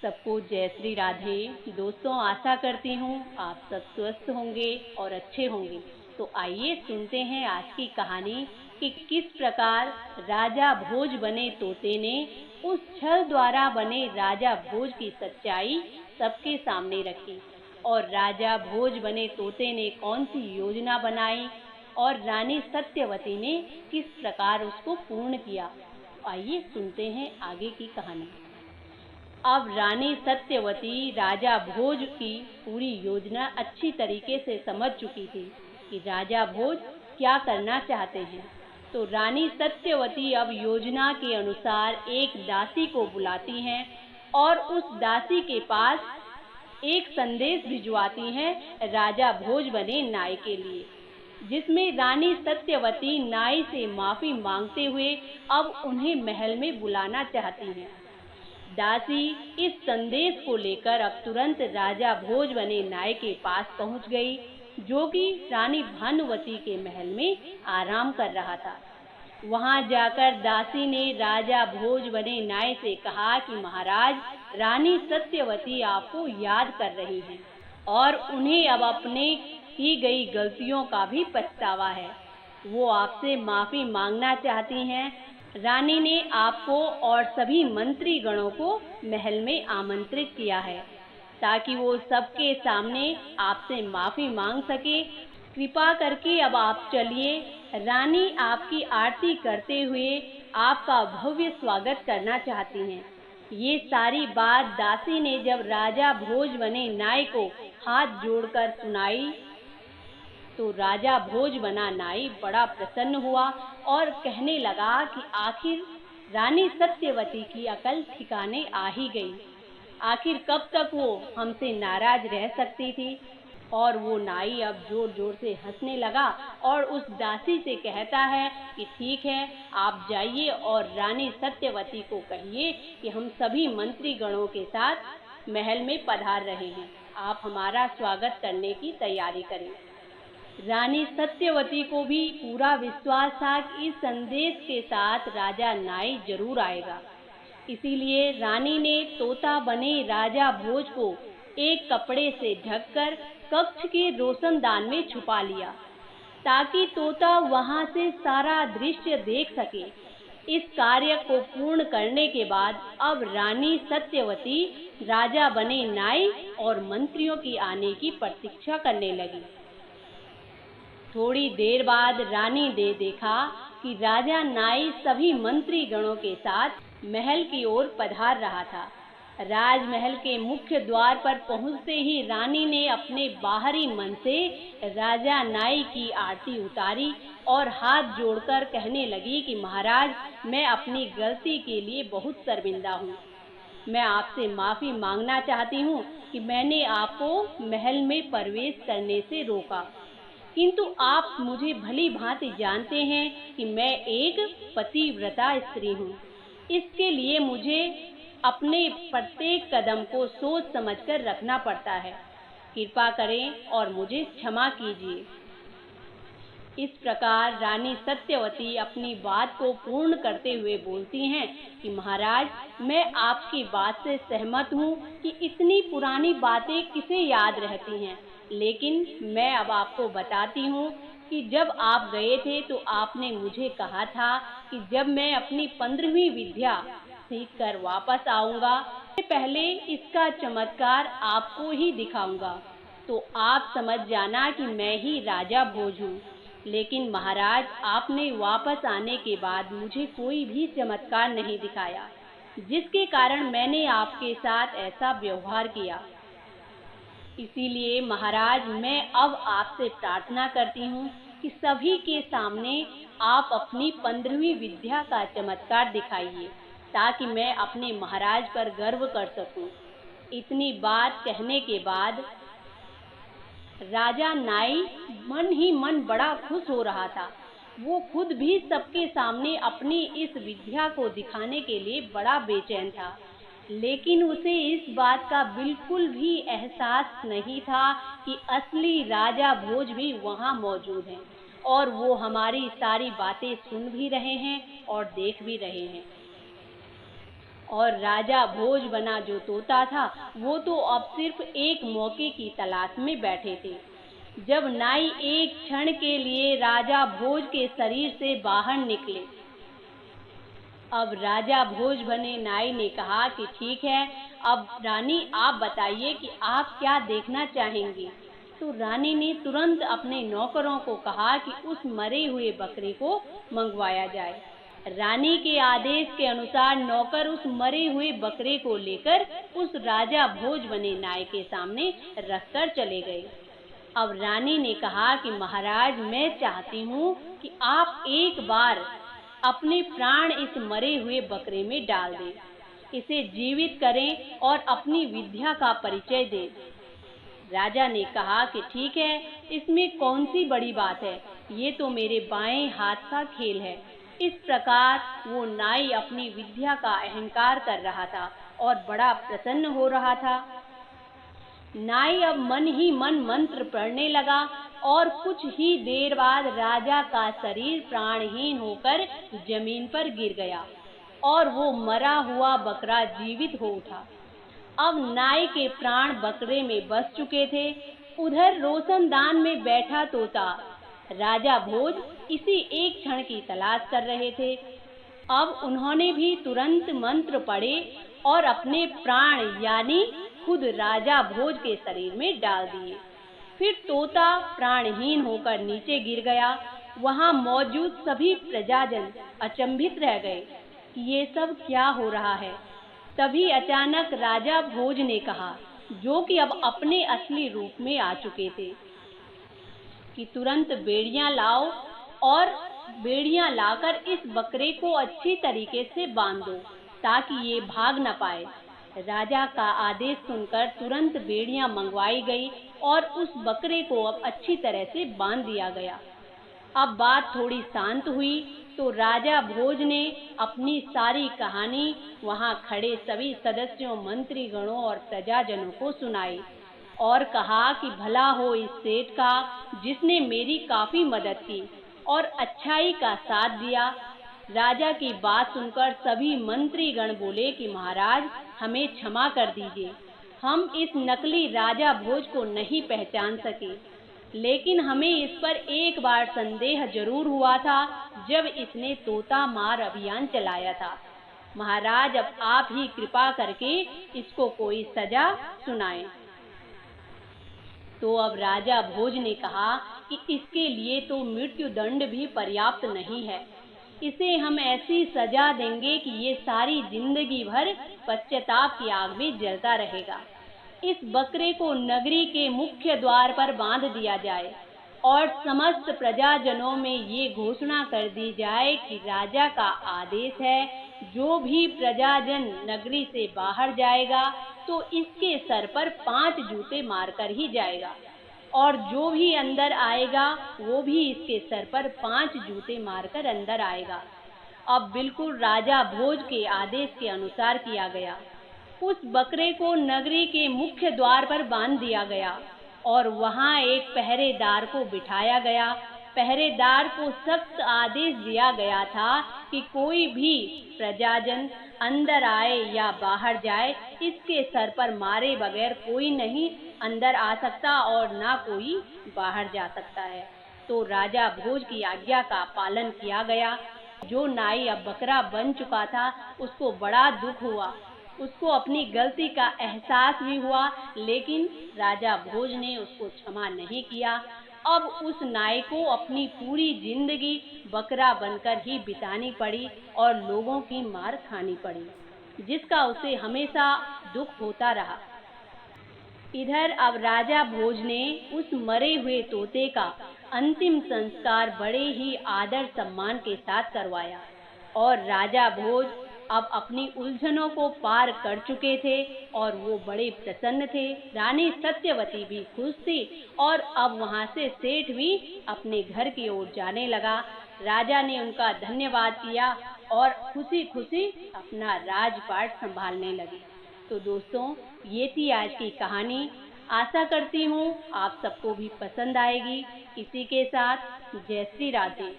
सबको जय श्री राधे। दोस्तों, आशा करती हूँ आप सब स्वस्थ होंगे और अच्छे होंगे। तो आइए सुनते हैं आज की कहानी कि किस प्रकार राजा भोज बने तोते ने उस छल द्वारा बने राजा भोज की सच्चाई सबके सामने रखी और राजा भोज बने तोते ने कौन सी योजना बनाई और रानी सत्यवती ने किस प्रकार उसको पूर्ण किया। तो आइए सुनते हैं आगे की कहानी। अब रानी सत्यवती राजा भोज की पूरी योजना अच्छी तरीके से समझ चुकी थी कि राजा भोज क्या करना चाहते हैं। तो रानी सत्यवती अब योजना के अनुसार एक दासी को बुलाती हैं और उस दासी के पास एक संदेश भिजवाती हैं राजा भोज बने नाई के लिए, जिसमें रानी सत्यवती नाई से माफी मांगते हुए अब उन्हें महल में बुलाना चाहती हैं। दासी इस संदेश को लेकर अब तुरंत राजा भोज बने नाई के पास पहुंच गई, जो कि रानी भानुवती के महल में आराम कर रहा था। वहां जाकर दासी ने राजा भोज बने नाई से कहा कि महाराज, रानी सत्यवती आपको याद कर रही हैं और उन्हें अब अपने की गई गलतियों का भी पछतावा है। वो आपसे माफी मांगना चाहती हैं। रानी ने आपको और सभी मंत्री गणों को महल में आमंत्रित किया है ताकि वो सबके सामने आपसे माफी मांग सके। कृपा करके अब आप चलिए। रानी आपकी आरती करते हुए आपका भव्य स्वागत करना चाहती हैं। ये सारी बात दासी ने जब राजा भोज बने नाई को हाथ जोड़कर सुनाई तो राजा भोज बना नाई बड़ा प्रसन्न हुआ और कहने लगा कि आखिर रानी सत्यवती की अकल ठिकाने आ ही गई। आखिर कब तक वो हमसे नाराज रह सकती थी। और वो नाई अब जोर जोर से हंसने लगा और उस दासी से कहता है कि ठीक है, आप जाइए और रानी सत्यवती को कहिए कि हम सभी मंत्री गणों के साथ महल में पधार रहे हैं। आप हमारा स्वागत करने की तैयारी करें। रानी सत्यवती को भी पूरा विश्वास था कि इस संदेश के साथ राजा नाई जरूर आएगा। इसीलिए रानी ने तोता बने राजा भोज को एक कपड़े से ढककर कक्ष के रोशनदान में छुपा लिया ताकि तोता वहां से सारा दृश्य देख सके। इस कार्य को पूर्ण करने के बाद अब रानी सत्यवती राजा बने नाई और मंत्रियों की आने की प्रतीक्षा करने लगी। थोड़ी देर बाद रानी ने देखा कि राजा नाई सभी मंत्री गणों के साथ महल की ओर पधार रहा था। राजमहल के मुख्य द्वार पर पहुंचते ही रानी ने अपने बाहरी मन से राजा नाई की आरती उतारी और हाथ जोड़कर कहने लगी कि महाराज, मैं अपनी गलती के लिए बहुत शर्मिंदा हूँ। मैं आपसे माफी मांगना चाहती हूँ कि मैंने आपको महल में प्रवेश करने से रोका, किंतु आप मुझे भली भांति जानते हैं कि मैं एक पतिव्रता स्त्री हूँ। इसके लिए मुझे अपने प्रत्येक कदम को सोच समझकर रखना पड़ता है। कृपा करें और मुझे क्षमा कीजिए। इस प्रकार रानी सत्यवती अपनी बात को पूर्ण करते हुए बोलती हैं कि महाराज, मैं आपकी बात से सहमत हूँ कि इतनी पुरानी बातें किसे याद रहती हैं, लेकिन मैं अब आपको बताती हूँ कि जब आप गए थे तो आपने मुझे कहा था कि जब मैं अपनी 15वीं विद्या सीख कर वापस आऊंगा, मैं पहले इसका चमत्कार आपको ही दिखाऊंगा। तो आप समझ जाना कि मैं ही राजा भोज हूँ। लेकिन महाराज, आपने वापस आने के बाद मुझे कोई भी चमत्कार नहीं दिखाया, जिसके कारण मैंने आपके साथ ऐसा व्यवहार किया। इसीलिए महाराज, मैं अब आपसे प्रार्थना करती हूँ कि सभी के सामने आप अपनी 15वीं विद्या का चमत्कार दिखाइए ताकि मैं अपने महाराज पर गर्व कर सकूं। इतनी बात कहने के बाद राजा नाई मन ही मन बड़ा खुश हो रहा था। वो खुद भी सबके सामने अपनी इस विद्या को दिखाने के लिए बड़ा बेचैन था, लेकिन उसे इस बात का बिल्कुल भी एहसास नहीं था कि असली राजा भोज भी वहां मौजूद हैं और वो हमारी सारी बातें सुन भी रहे हैं और देख भी रहे हैं। और राजा भोज बना जो तोता था वो तो अब सिर्फ एक मौके की तलाश में बैठे थे। जब नाई एक क्षण के लिए राजा भोज के शरीर से बाहर निकले। अब राजा भोज बने नाई ने कहा कि ठीक है, अब रानी आप बताइए कि आप क्या देखना चाहेंगी। तो रानी ने तुरंत अपने नौकरों को कहा कि उस मरे हुए बकरे को मंगवाया जाए। रानी के आदेश के अनुसार नौकर उस मरे हुए बकरे को लेकर उस राजा भोज बने नाई के सामने रखकर चले गए। अब रानी ने कहा कि महाराज, मैं चाहती हूँ कि आप एक बार अपने प्राण इस मरे हुए बकरे में डाल दें, इसे जीवित करें और अपनी विद्या का परिचय दें। राजा ने कहा कि ठीक है, इसमें कौन सी बड़ी बात है, ये तो मेरे बाएं हाथ का खेल है। इस प्रकार वो नाई अपनी विद्या का अहंकार कर रहा था और बड़ा प्रसन्न हो रहा था। नाई अब मन ही मन मंत्र पढ़ने लगा और कुछ ही देर बाद राजा का शरीर प्राणहीन होकर जमीन पर गिर गया और वो मरा हुआ बकरा जीवित हो उठा। अब नाई के प्राण बकरे में बस चुके थे। उधर रोशनदान में बैठा तोता राजा भोज इसी एक क्षण की तलाश कर रहे थे। अब उन्होंने भी तुरंत मंत्र पढ़े और अपने प्राण यानी खुद राजा भोज के शरीर में डाल दिए। फिर तोता प्राणहीन होकर नीचे गिर गया। वहां मौजूद सभी प्रजाजन अचंभित रह गए कि ये सब क्या हो रहा है। तभी अचानक राजा भोज ने कहा, जो कि अब अपने असली रूप में आ चुके थे, कि तुरंत बेड़ियां लाओ और बेड़ियां लाकर इस बकरे को अच्छी तरीके से बांध दो ताकि ये भाग न पाए। राजा का आदेश सुनकर तुरंत बेड़ियां मंगवाई गई और उस बकरे को अब अच्छी तरह से बांध दिया गया। अब बात थोड़ी शांत हुई तो राजा भोज ने अपनी सारी कहानी वहां खड़े सभी सदस्यों, मंत्रीगणों और प्रजाजनों को सुनाई और कहा कि भला हो इस सेठ का जिसने मेरी काफी मदद की और अच्छाई का साथ दिया। राजा की बात सुनकर सभी मंत्रीगण बोले कि महाराज, हमें क्षमा कर दीजिए, हम इस नकली राजा भोज को नहीं पहचान सके, लेकिन हमें इस पर एक बार संदेह जरूर हुआ था जब इसने तोता मार अभियान चलाया था। महाराज, अब आप ही कृपा करके इसको कोई सजा सुनाएं। तो अब राजा भोज ने कहा कि इसके लिए तो मृत्यु दंड भी पर्याप्त नहीं है। इसे हम ऐसी सजा देंगे कि ये सारी जिंदगी भर पश्चाताप की आग में जलता रहेगा। इस बकरे को नगरी के मुख्य द्वार पर बांध दिया जाए और समस्त प्रजाजनों में ये घोषणा कर दी जाए कि राजा का आदेश है, जो भी प्रजाजन नगरी से बाहर जाएगा तो इसके सर पर 5 जूते मारकर ही जाएगा और जो भी अंदर आएगा वो भी इसके सर पर 5 जूते मारकर अंदर आएगा। अब बिल्कुल राजा भोज के आदेश के अनुसार किया गया। उस बकरे को नगरी के मुख्य द्वार पर बांध दिया गया और वहां एक पहरेदार को बिठाया गया। पहरेदार को सख्त आदेश दिया गया था कि कोई भी प्रजाजन अंदर आए या बाहर जाए, इसके सर पर मारे बगैर कोई नहीं अंदर आ सकता और ना कोई बाहर जा सकता है। तो राजा भोज की आज्ञा का पालन किया गया। जो नाई अब बकरा बन चुका था उसको बड़ा दुख हुआ, उसको अपनी गलती का एहसास भी हुआ, लेकिन राजा भोज ने उसको क्षमा नहीं किया। अब उस नाई को अपनी पूरी जिंदगी बकरा बनकर ही बितानी पड़ी और लोगों की मार खानी पड़ी, जिसका उसे हमेशा दुख होता रहा। इधर अब राजा भोज ने उस मरे हुए तोते का अंतिम संस्कार बड़े ही आदर सम्मान के साथ करवाया और राजा भोज अब अपनी उलझनों को पार कर चुके थे और वो बड़े प्रसन्न थे। रानी सत्यवती भी खुश थी और अब वहां से सेठ भी अपने घर की ओर जाने लगा। राजा ने उनका धन्यवाद किया और खुशी खुशी अपना राजपाट संभालने लगे। तो दोस्तों, ये थी आज की कहानी। आशा करती हूँ आप सबको भी पसंद आएगी। इसी के साथ जय श्री राधे।